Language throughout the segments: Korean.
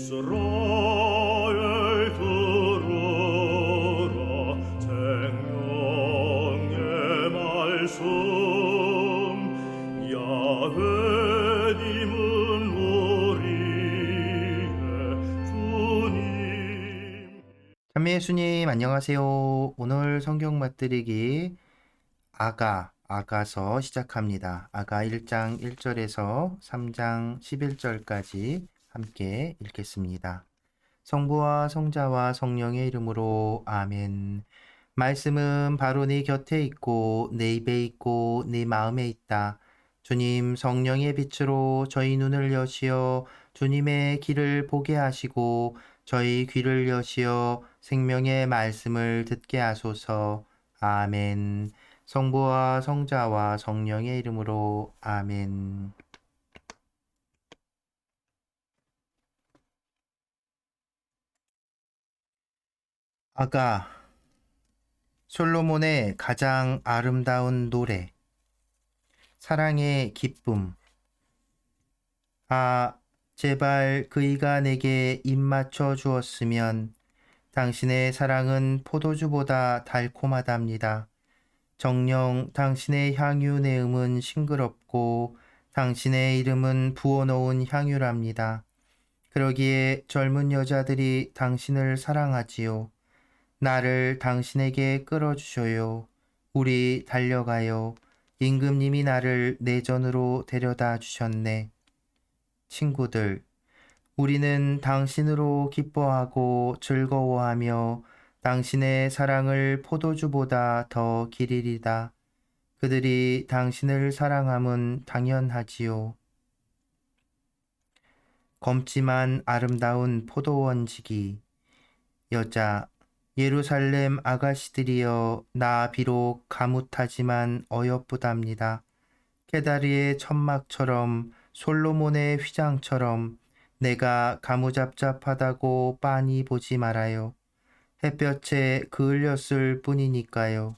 이스라엘 들으라 생명의 말씀 야훼님은 우리의 주님. 참미 예수님 안녕하세요. 오늘 성경 맛들이기 아가서 시작합니다. 아가 1장 1절에서 3장 11절까지 함께 읽겠습니다. 성부와 성자와 성령의 이름으로 아멘. 말씀은 바로 네 곁에 있고 내 입에 있고 네 마음에 있다. 주님 성령의 빛으로 저희 눈을 여시어 주님의 길을 보게 하시고 저희 귀를 여시어 생명의 말씀을 듣게 하소서. 아멘. 성부와 성자와 성령의 이름으로 아멘. 아가, 솔로몬의 가장 아름다운 노래, 사랑의 기쁨. 아, 제발 그이가 내게 입 맞춰 주었으면. 당신의 사랑은 포도주보다 달콤하답니다. 정녕 당신의 향유 내음은 싱그럽고 당신의 이름은 부어놓은 향유랍니다. 그러기에 젊은 여자들이 당신을 사랑하지요. 나를 당신에게 끌어주셔요. 우리 달려가요. 임금님이 나를 내전으로 데려다 주셨네. 친구들, 우리는 당신으로 기뻐하고 즐거워하며 당신의 사랑을 포도주보다 더 기리리다. 그들이 당신을 사랑함은 당연하지요. 검지만 아름다운 포도원지기. 여자, 예루살렘 아가씨들이여, 나 비록 가뭇하지만 어여쁘답니다. 케다리의 천막처럼 솔로몬의 휘장처럼 내가 가무잡잡하다고 빤히 보지 말아요. 햇볕에 그을렸을 뿐이니까요.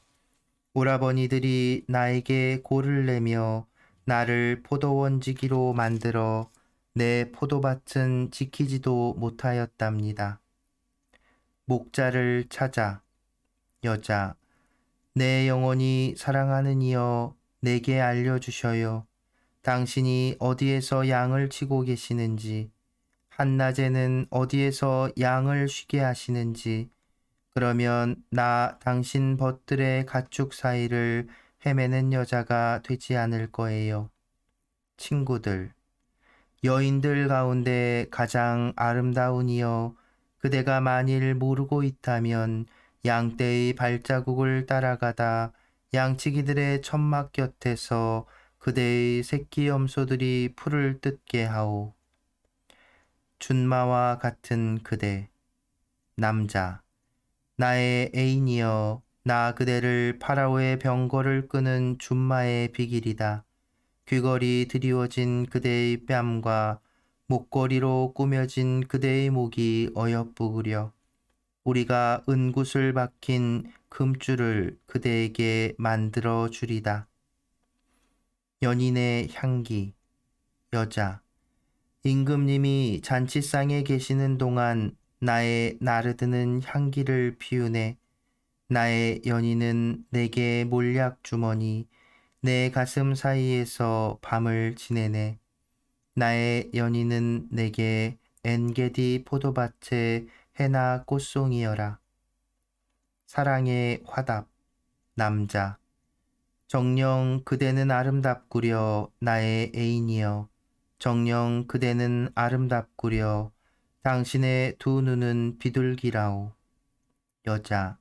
오라버니들이 나에게 골을 내며 나를 포도원지기로 만들어 내 포도밭은 지키지도 못하였답니다. 목자를 찾아. 여자, 내 영혼이 사랑하는 이여, 내게 알려주셔요. 당신이 어디에서 양을 치고 계시는지, 한낮에는 어디에서 양을 쉬게 하시는지, 그러면 나 당신 벗들의 가축 사이를 헤매는 여자가 되지 않을 거예요. 친구들, 여인들 가운데 가장 아름다운 이여, 그대가 만일 모르고 있다면 양떼의 발자국을 따라가다 양치기들의 천막 곁에서 그대의 새끼 염소들이 풀을 뜯게 하오. 준마와 같은 그대, 남자, 나의 애인이여, 나 그대를 파라오의 병거를 끄는 준마의 비길이다. 귀걸이 드리워진 그대의 뺨과 목걸이로 꾸며진 그대의 목이 어여쁘구려. 우리가 은굿을 박힌 금줄을 그대에게 만들어 주리다. 연인의 향기. 여자, 임금님이 잔치상에 계시는 동안 나의 나르드는 향기를 피우네. 나의 연인은 내게 몰약 주머니, 내 가슴 사이에서 밤을 지내네. 나의 연인은 내게 엔게디 포도밭의 해나 꽃송이여라. 사랑의 화답. 남자, 정녕 그대는 아름답구려. 나의 애인이여, 정녕 그대는 아름답구려. 당신의 두 눈은 비둘기라오. 여자,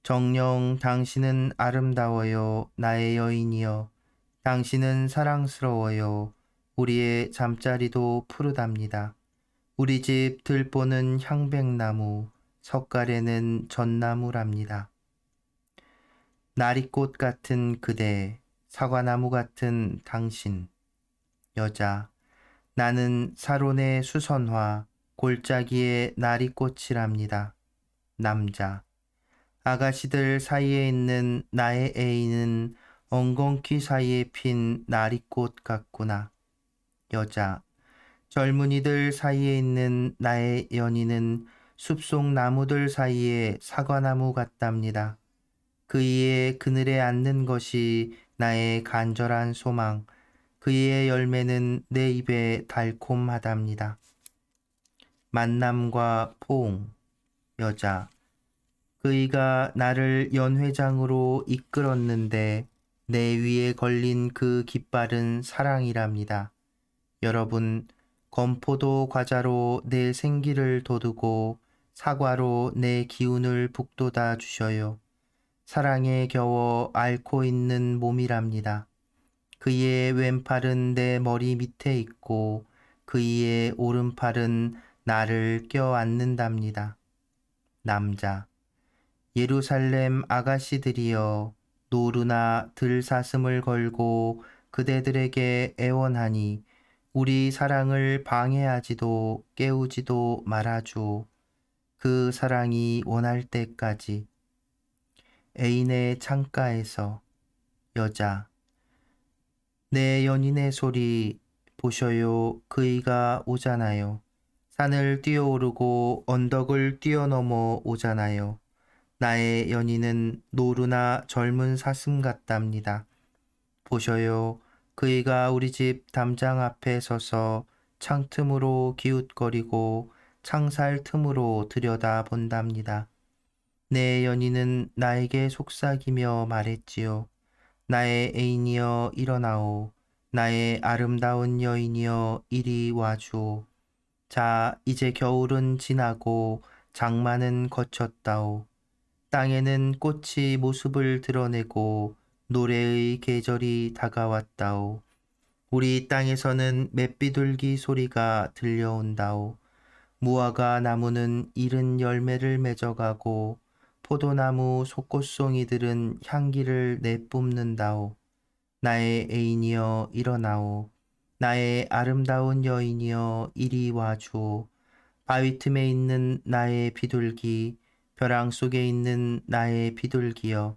정녕 당신은 아름다워요. 나의 여인이여, 당신은 사랑스러워요. 우리의 잠자리도 푸르답니다. 우리 집 들보는 향백나무, 석가래는 전나무랍니다. 나리꽃 같은 그대, 사과나무 같은 당신. 여자, 나는 사론의 수선화, 골짜기의 나리꽃이랍니다. 남자, 아가씨들 사이에 있는 나의 애인은 엉겅퀴 사이에 핀 나리꽃 같구나. 여자, 젊은이들 사이에 있는 나의 연인은 숲속 나무들 사이에 사과나무 같답니다. 그이의 그늘에 앉는 것이 나의 간절한 소망, 그이의 열매는 내 입에 달콤하답니다. 만남과 포옹, 여자. 그이가 나를 연회장으로 이끌었는데 내 위에 걸린 그 깃발은 사랑이랍니다. 여러분, 건포도 과자로 내 생기를 돋우고 사과로 내 기운을 북돋아 주셔요. 사랑에 겨워 앓고 있는 몸이랍니다. 그의 왼팔은 내 머리 밑에 있고 그의 오른팔은 나를 껴안는답니다. 남자. 예루살렘 아가씨들이여 노루나 들사슴을 걸고 그대들에게 애원하니 우리 사랑을 방해하지도 깨우지도 말아주. 그 사랑이 원할 때까지. 애인의 창가에서. 여자. 내 연인의 소리 보셔요. 그이가 오잖아요. 산을 뛰어오르고 언덕을 뛰어넘어 오잖아요. 나의 연인은 노루나 젊은 사슴 같답니다. 보셔요. 그이가 우리 집 담장 앞에 서서 창틈으로 기웃거리고 창살 틈으로 들여다 본답니다. 내 연인은 나에게 속삭이며 말했지요. 나의 애인이여 일어나오. 나의 아름다운 여인이여 이리 와주오. 자, 이제 겨울은 지나고 장마는 거쳤다오. 땅에는 꽃이 모습을 드러내고 노래의 계절이 다가왔다오. 우리 땅에서는 맷비둘기 소리가 들려온다오. 무화과 나무는 이른 열매를 맺어가고 포도나무 속꽃송이들은 향기를 내뿜는다오. 나의 애인이여 일어나오. 나의 아름다운 여인이여 이리 와주오. 바위 틈에 있는 나의 비둘기, 벼랑 속에 있는 나의 비둘기여.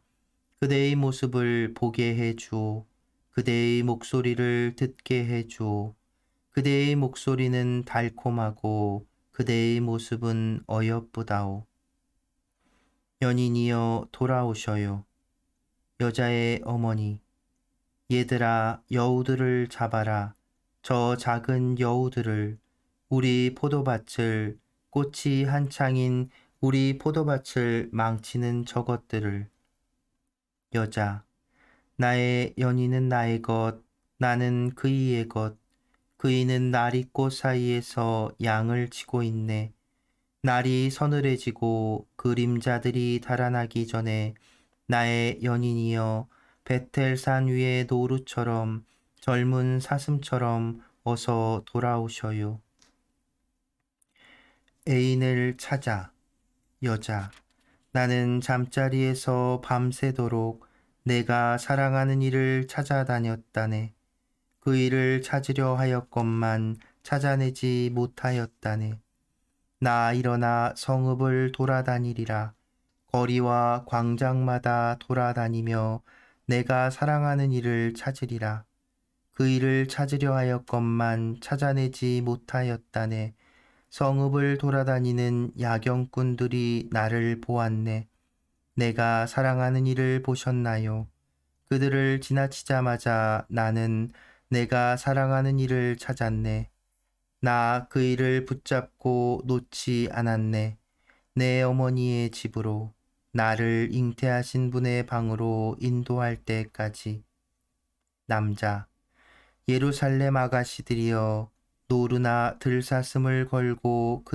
그대의 모습을 보게 해주오. 그대의 목소리를 듣게 해주오. 그대의 목소리는 달콤하고 그대의 모습은 어여쁘다오. 연인이여 돌아오셔요. 여자의 어머니. 얘들아 여우들을 잡아라. 저 작은 여우들을. 우리 포도밭을, 꽃이 한창인 우리 포도밭을 망치는 저것들을. 여자. 나의 연인은 나의 것, 나는 그이의 것. 그이는 나리 꽃 사이에서 양을 치고 있네. 날이 서늘해지고 그림자들이 달아나기 전에 나의 연인이여 베텔산 위의 노루처럼 젊은 사슴처럼 어서 돌아오셔요. 애인을 찾아. 여자. 나는 잠자리에서 밤새도록 내가 사랑하는 이를 찾아다녔다네. 그 일을 찾으려 하였건만 찾아내지 못하였다네. 나 일어나 성읍을 돌아다니리라. 거리와 광장마다 돌아다니며 내가 사랑하는 이를 찾으리라. 그 일을 찾으려 하였건만 찾아내지 못하였다네. 성읍을 돌아다니는 야경꾼들이 나를 보았네. 내가 사랑하는 이를 보셨나요? 그들을 지나치자마자 나는 내가 사랑하는 이를 찾았네. 나 그 이를 붙잡고 놓지 않았네. 내 어머니의 집으로, 나를 잉태하신 분의 방으로 인도할 때까지. 남자. 예루살렘 아가씨들이여 노루나 들사슴을 걸고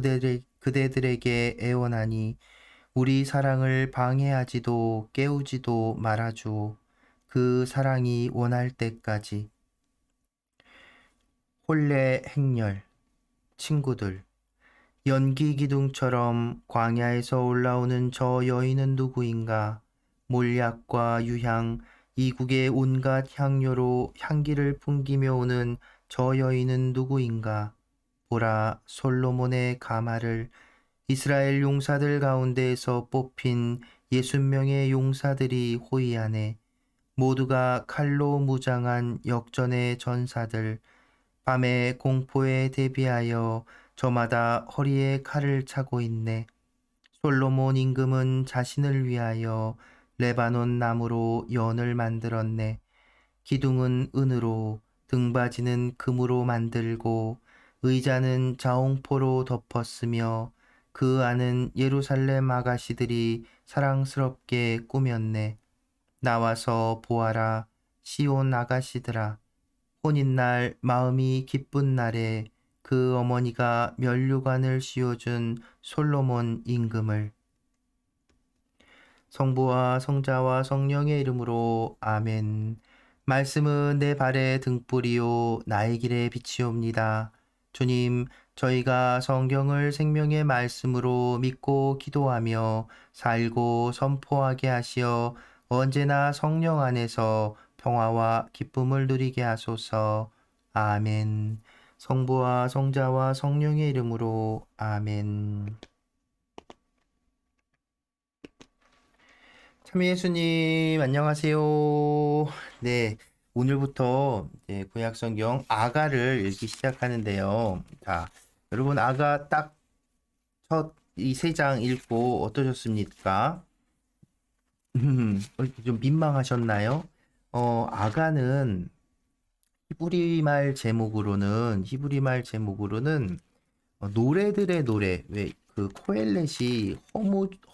그대들에게 애원하니 우리 사랑을 방해하지도 깨우지도 말아주오. 그 사랑이 원할 때까지. 혼례 행렬. 친구들. 연기 기둥처럼 광야에서 올라오는 저 여인은 누구인가? 몰약과 유향, 이국의 온갖 향료로 향기를 풍기며 오는 저 여인은 누구인가? 보라, 솔로몬의 가마를. 이스라엘 용사들 가운데에서 뽑힌 60명의 용사들이 호위하네. 모두가 칼로 무장한 역전의 전사들. 밤의 공포에 대비하여 저마다 허리에 칼을 차고 있네. 솔로몬 임금은 자신을 위하여 레바논 나무로 연을 만들었네. 기둥은 은으로, 등받이는 금으로 만들고 의자는 자홍포로 덮었으며 그 안은 예루살렘 아가씨들이 사랑스럽게 꾸몄네. 나와서 보아라, 시온 아가씨들아. 혼인날 마음이 기쁜 날에 그 어머니가 면류관을 씌워준 솔로몬 임금을. 성부와 성자와 성령의 이름으로 아멘. 말씀은 내 발의 등불이요 나의 길의 빛이옵니다. 주님, 저희가 성경을 생명의 말씀으로 믿고 기도하며 살고 선포하게 하시어 언제나 성령 안에서 평화와 기쁨을 누리게 하소서. 아멘. 성부와 성자와 성령의 이름으로 아멘. 참 예수님, 안녕하세요. 네, 오늘부터 이제 구약성경 아가를 읽기 시작하는데요. 자, 여러분 아가 딱 첫 이 세 장 읽고 어떠셨습니까? 좀 민망하셨나요? 아가는 히브리말 제목으로는 노래들의 노래, 왜 그 코엘렛이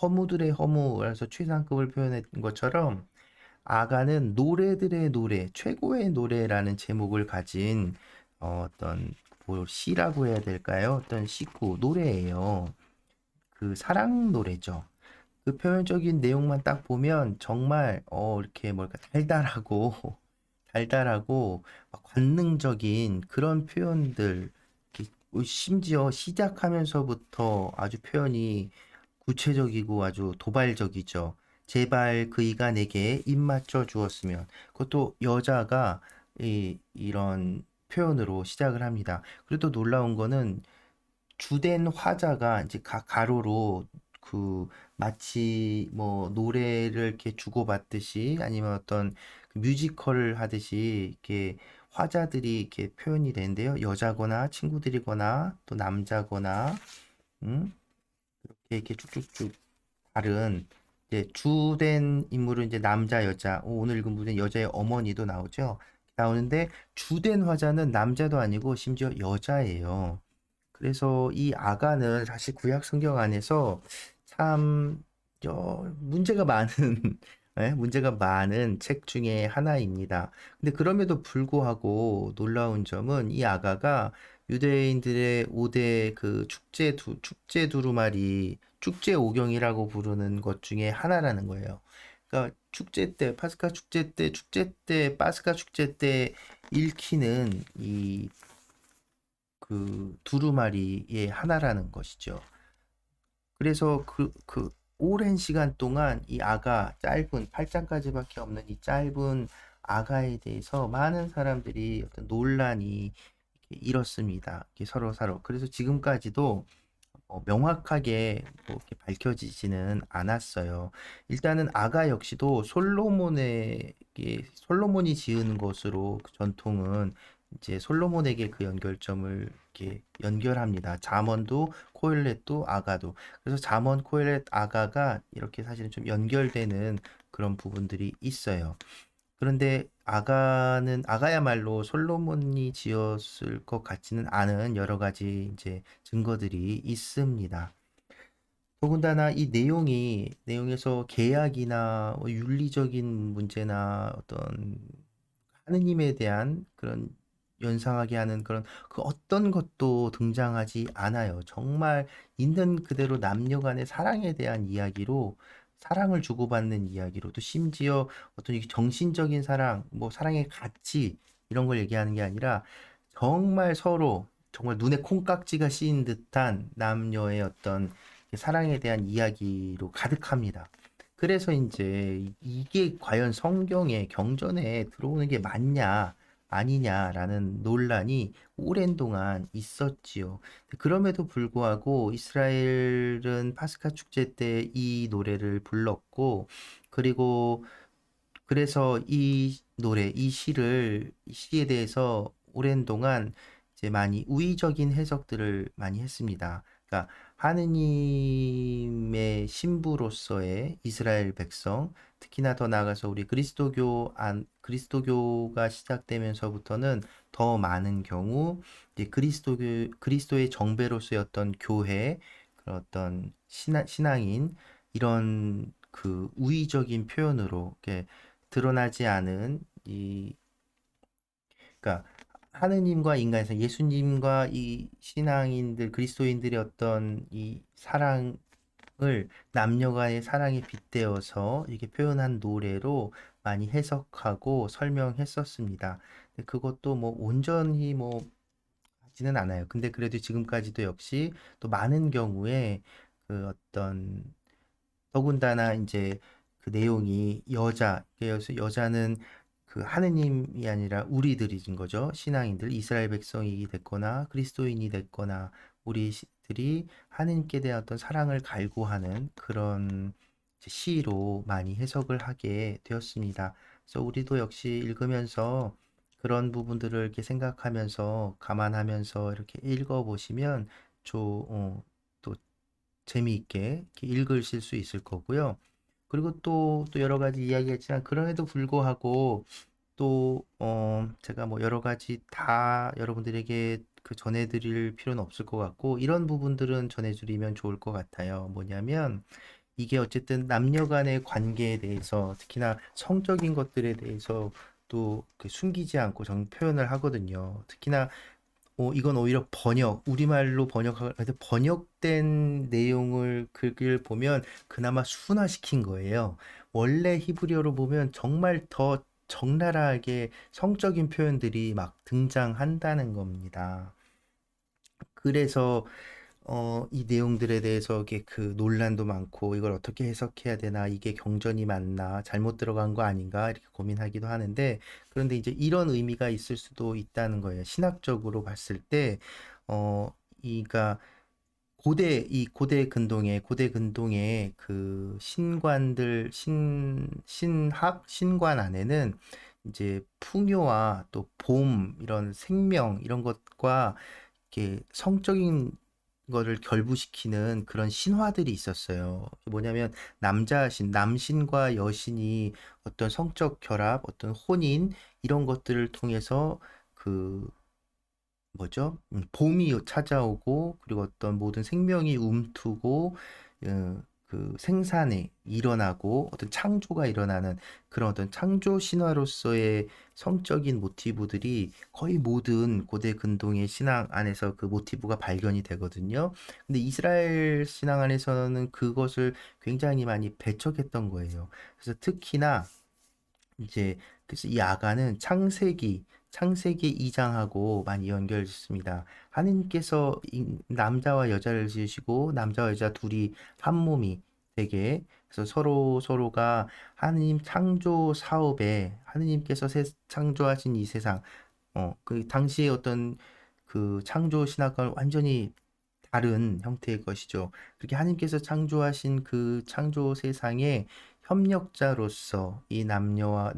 허무들의 허무라서 최상급을 표현한 것처럼 아가는 노래들의 노래, 최고의 노래라는 제목을 가진 어떤 뭐 시라고 해야 될까요? 어떤 시구, 노래예요. 그 사랑 노래죠. 그 표현적인 내용만 딱 보면 정말 이렇게 뭘까 달달하고 달달하고 막 관능적인 그런 표현들, 심지어 시작하면서부터 아주 표현이 구체적이고 아주 도발적이죠. 제발 그이가 내게 입 맞춰 주었으면. 그것도 여자가 이런 표현으로 시작을 합니다. 그래도 놀라운 거는 주된 화자가 이제 가로로 그 마치 뭐 노래를 이렇게 주고받듯이 아니면 어떤 그 뮤지컬을 하듯이 이렇게 화자들이 이렇게 표현이 되는데요. 여자거나 친구들이거나 또 남자거나 음? 이렇게 쭉쭉쭉 다른 이제 주된 인물은 이제 남자 여자 오늘 읽은 부분 여자의 어머니도 나오죠. 나오는데 주된 화자는 남자도 아니고 심지어 여자예요. 그래서 이 아가는 사실 구약 성경 안에서 참 문제가 많은 문제가 많은 책 중에 하나입니다. 근데 그럼에도 불구하고 놀라운 점은 이 아가가 유대인들의 5대 그 축제 두루마리 축제 오경이라고 부르는 것 중에 하나라는 거예요. 그러니까 축제 때 파스카 축제 때 읽히는 이 그 두루마리의 하나라는 것이죠. 그래서 그 오랜 시간 동안 이 아가 짧은 8장까지밖에 없는 이 짧은 아가에 대해서 많은 사람들이 어떤 논란이 이렇게 일었습니다. 이렇게 서로. 그래서 지금까지도 명확하게 뭐 이렇게 밝혀지지는 않았어요. 일단은 아가 역시도 솔로몬이 지은 것으로 그 전통은 이제 솔로몬에게 그 연결점을 이렇게 연결합니다. 잠언도 코엘렛도 아가도. 그래서 잠언, 코엘렛, 아가가 이렇게 사실은 좀 연결되는 그런 부분들이 있어요. 그런데 아가야말로 솔로몬이 지었을 것 같지는 않은 여러 가지 이제 증거들이 있습니다. 더군다나 이 내용에서 계약이나 뭐 윤리적인 문제나 어떤 하느님에 대한 그런 연상하게 하는 그런 그 어떤 것도 등장하지 않아요. 정말 있는 그대로 남녀 간의 사랑에 대한 이야기로 사랑을 주고받는 이야기로 또 심지어 어떤 정신적인 사랑, 뭐 사랑의 가치 이런 걸 얘기하는 게 아니라 정말 서로 정말 눈에 콩깍지가 씌인 듯한 남녀의 어떤 사랑에 대한 이야기로 가득합니다. 그래서 이제 이게 과연 성경의 경전에 들어오는 게 맞냐, 아니냐라는 논란이 오랜 동안 있었지요. 그럼에도 불구하고 이스라엘은 파스카 축제 때 이 노래를 불렀고, 그리고 그래서 이 시에 대해서 오랜 동안 이제 많이 우의적인 해석들을 많이 했습니다. 그러니까 하느님의 신부로서의 이스라엘 백성, 특히나 더 나아가서 우리 그리스도교가 시작되면서부터는 더 많은 경우 이제 그리스도의 정배로서의 어떤 교회, 그런 어떤 신앙인 이런 그 우의적인 표현으로 이렇게 드러나지 않은 그러니까 하느님과 인간에서 예수님과 이 신앙인들 그리스도인들의 어떤 이 사랑을 남녀 간의 사랑에 빗대어서 이렇게 표현한 노래로 많이 해석하고 설명했었습니다. 근데 그것도 뭐 온전히 뭐 하지는 않아요. 근데 그래도 지금까지도 역시 또 많은 경우에 그 어떤 더군다나 이제 그 내용이 그래서 여자는 그 하느님이 아니라 우리들인 거죠. 신앙인들, 이스라엘 백성이 됐거나 그리스도인이 됐거나 우리들이 하느님께 대한 어떤 사랑을 갈구하는 그런 이제 시로 많이 해석을 하게 되었습니다. 그래서 우리도 역시 읽으면서 그런 부분들을 이렇게 생각하면서 감안하면서 이렇게 읽어보시면 또 재미있게 이렇게 읽으실 수 있을 거고요. 그리고 또 여러 가지 이야기했지만 그럼에도 불구하고 제가 뭐 여러 가지 다 여러분들에게 그 전해드릴 필요는 없을 것 같고 이런 부분들은 전해드리면 좋을 것 같아요. 뭐냐면 이게 어쨌든 남녀 간의 관계에 대해서 특히나 성적인 것들에 대해서 또 숨기지 않고 표현을 하거든요. 특히나 이건 오히려 우리말로 번역된 내용을 글을 보면 그나마 순화시킨 거예요. 원래 히브리어로 보면 정말 더 적나라하게 성적인 표현들이 막 등장한다는 겁니다. 그래서 이 내용들에 대해서 이게 그 논란도 많고 이걸 어떻게 해석해야 되나 이게 경전이 맞나 잘못 들어간 거 아닌가 이렇게 고민하기도 하는데 그런데 이제 이런 의미가 있을 수도 있다는 거예요. 신학적으로 봤을 때 이가 고대 근동의 그 신관 안에는 이제 풍요와 또 봄 이런 생명 이런 것과 이렇게 성적인 거를 결부시키는 그런 신화들이 있었어요. 뭐냐면 남신과 여신이 어떤 성적 결합, 어떤 혼인 이런 것들을 통해서 그 뭐죠? 봄이 찾아오고 그리고 어떤 모든 생명이 움트고 그 생산이 일어나고 어떤 창조가 일어나는 그런 어떤 창조 신화로서의 성적인 모티브들이 거의 모든 고대 근동의 신앙 안에서 그 모티브가 발견이 되거든요. 근데 이스라엘 신앙 안에서는 그것을 굉장히 많이 배척했던 거예요. 그래서 특히나 이제 그래서 이 아가는 창세기 2장하고 많이 연결됐습니다. 하느님께서 남자와 여자를 지으시고 남자와 여자 둘이 한 몸이 되게 그래서 서로가 하느님 창조 사업에 하느님께서 창조하신 이 세상 그 당시에 어떤 그 창조 신학과는 완전히 다른 형태의 것이죠. 그렇게 하나님께서 창조하신 그 창조 세상에 협력자로서 이 남자와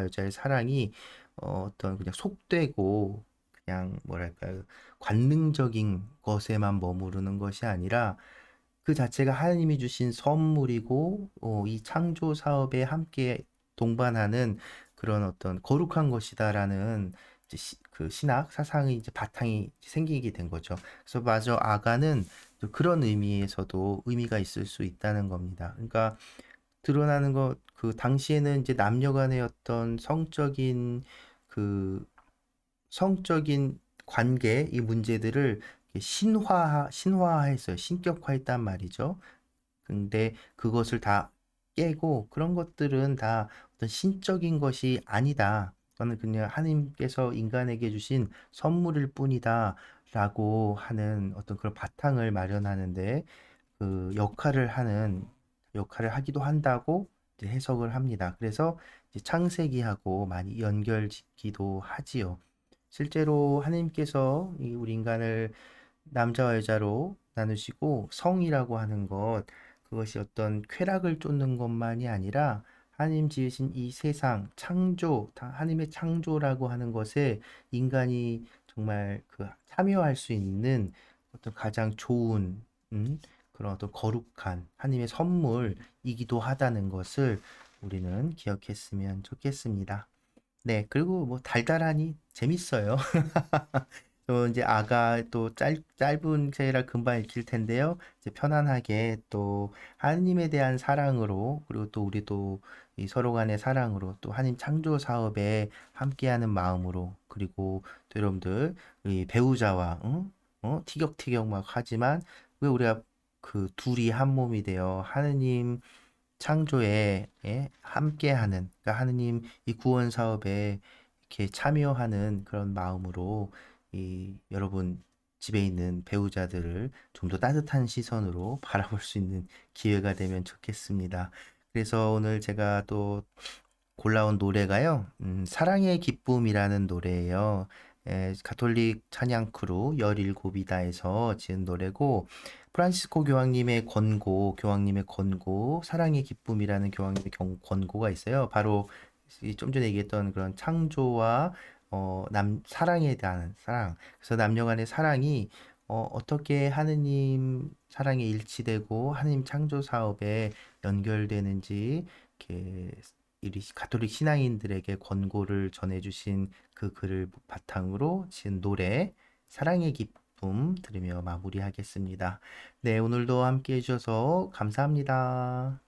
여자의 사랑이 어떤 그냥 속되고 그냥 뭐랄까요 관능적인 것에만 머무르는 것이 아니라 그 자체가 하나님이 주신 선물이고 이 창조 사업에 함께 동반하는 그런 어떤 거룩한 것이다라는 이제 그 신학 사상의 이제 바탕이 생기게 된 거죠. 그래서 마저 아가는 또 그런 의미에서도 의미가 있을 수 있다는 겁니다. 그러니까 드러나는 것 그 당시에는 이제 남녀 간의 어떤 그 성적인 관계 이 문제들을 신화했어요. 신격화했단 말이죠. 근데 그것을 다 깨고 그런 것들은 다 어떤 신적인 것이 아니다. 그거는 그냥 하나님께서 인간에게 주신 선물일 뿐이다. 라고 하는 어떤 그런 바탕을 마련하는데 그 역할을 하기도 한다고 이제 해석을 합니다. 그래서 이제 창세기하고 많이 연결짓기도 하지요. 실제로 하나님께서 우리 인간을 남자와 여자로 나누시고 성이라고 하는 그것이 어떤 쾌락을 쫓는 것만이 아니라 하나님 지으신 이 세상 하나님의 창조라고 하는 것에 인간이 정말 그 참여할 수 있는 어떤 가장 좋은 그런 어떤 거룩한 하나님의 선물이기도 하다는 것을 우리는 기억했으면 좋겠습니다. 네, 그리고 뭐 달달하니 재밌어요. 또 이제 아가 또 짧은 책이라 금방 읽힐 텐데요. 이제 편안하게 또 하나님에 대한 사랑으로 그리고 또 우리도 이 서로 간의 사랑으로 또 하나님 창조 사업에 함께하는 마음으로 그리고 또 여러분들 이 배우자와 티격태격 막 하지만 왜 우리가 그 둘이 한 몸이 되어 하느님 창조에 함께하는 그러니까 하느님 이 구원 사업에 이렇게 참여하는 그런 마음으로 이 여러분 집에 있는 배우자들을 좀 더 따뜻한 시선으로 바라볼 수 있는 기회가 되면 좋겠습니다. 그래서 오늘 제가 또 골라온 노래가요. 사랑의 기쁨이라는 노래예요. 가톨릭 찬양 크루 17이다에서 지은 노래고 프란시스코 교황님의 권고 사랑의 기쁨이라는 교황님의 권고가 있어요. 바로 좀 전에 얘기했던 그런 창조와 사랑에 대한 사랑. 그래서 남녀 간의 사랑이 어떻게 하느님 사랑에 일치되고 하느님 창조 사업에 연결되는지 이렇게 이 가톨릭 신앙인들에게 권고를 전해주신 그 글을 바탕으로 지은 노래 사랑의 기쁨 들으며 마무리하겠습니다. 네, 오늘도 함께 해주셔서 감사합니다.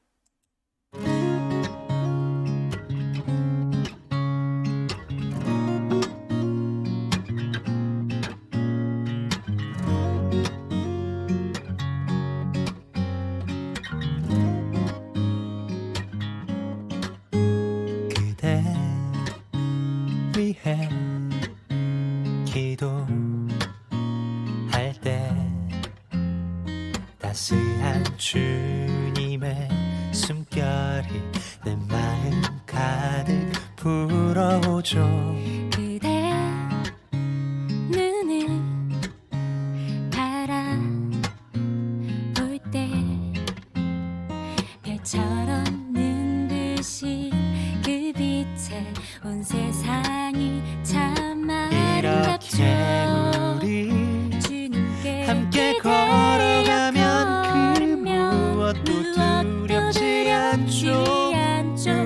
그대 위해 기도할 때 따스한 주님의 숨결이 내 마음 가득 불어오죠. 그대 눈을 바라볼 때 별처럼 눈부신 그 빛에 온 세상이 참 이렇게 아름답죠. 우리 주님께 함께 기대어 걸어가면 그 걸으면 무엇도 두렵지 않죠.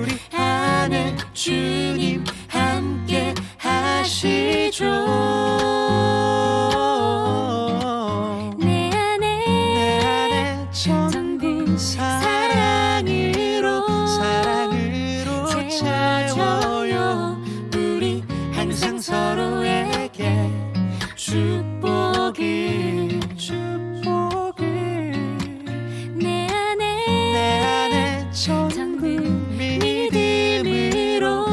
우리 안에 주님 함께 하시죠. 내 안에 전부 사랑으로 채워요. 우리 항상 서로에게 축복을 내 내 안에 안에 전부 믿음으로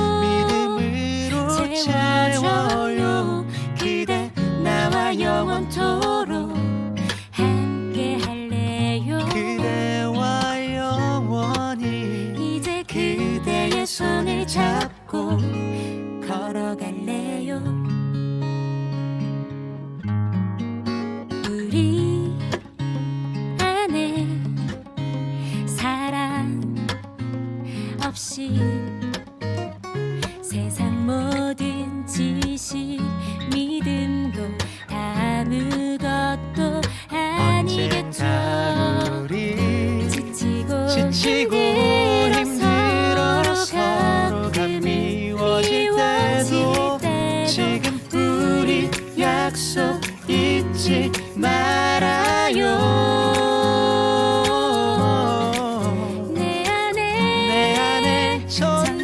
채워요. 그대 나와 영원토록 함께 할래요. 그대와 영원히 이제 그대의 손을 잡고 걸어갈래요. 우리 안에 사랑 없이 세상 모든 지식 믿음도 다 아무것도 아니겠죠. 언젠가 우리 지치고 힘들어 서로가 미워질 때도 지금 우리 약속 잊지 말아요. 내 안에 전부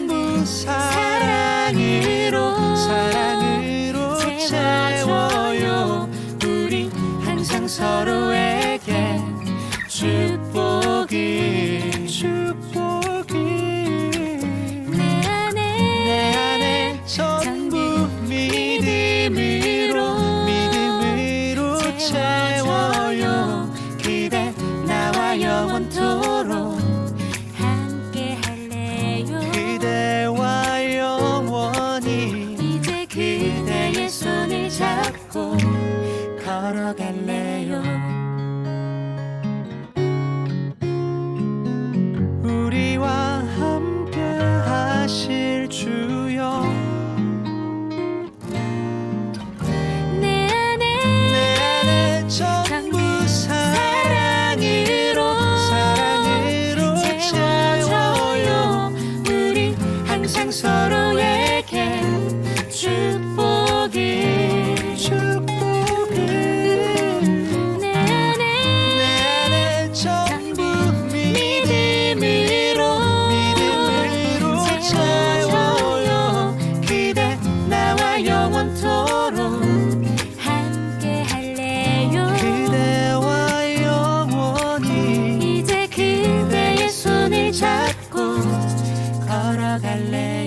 손을 잡고 걸어갈래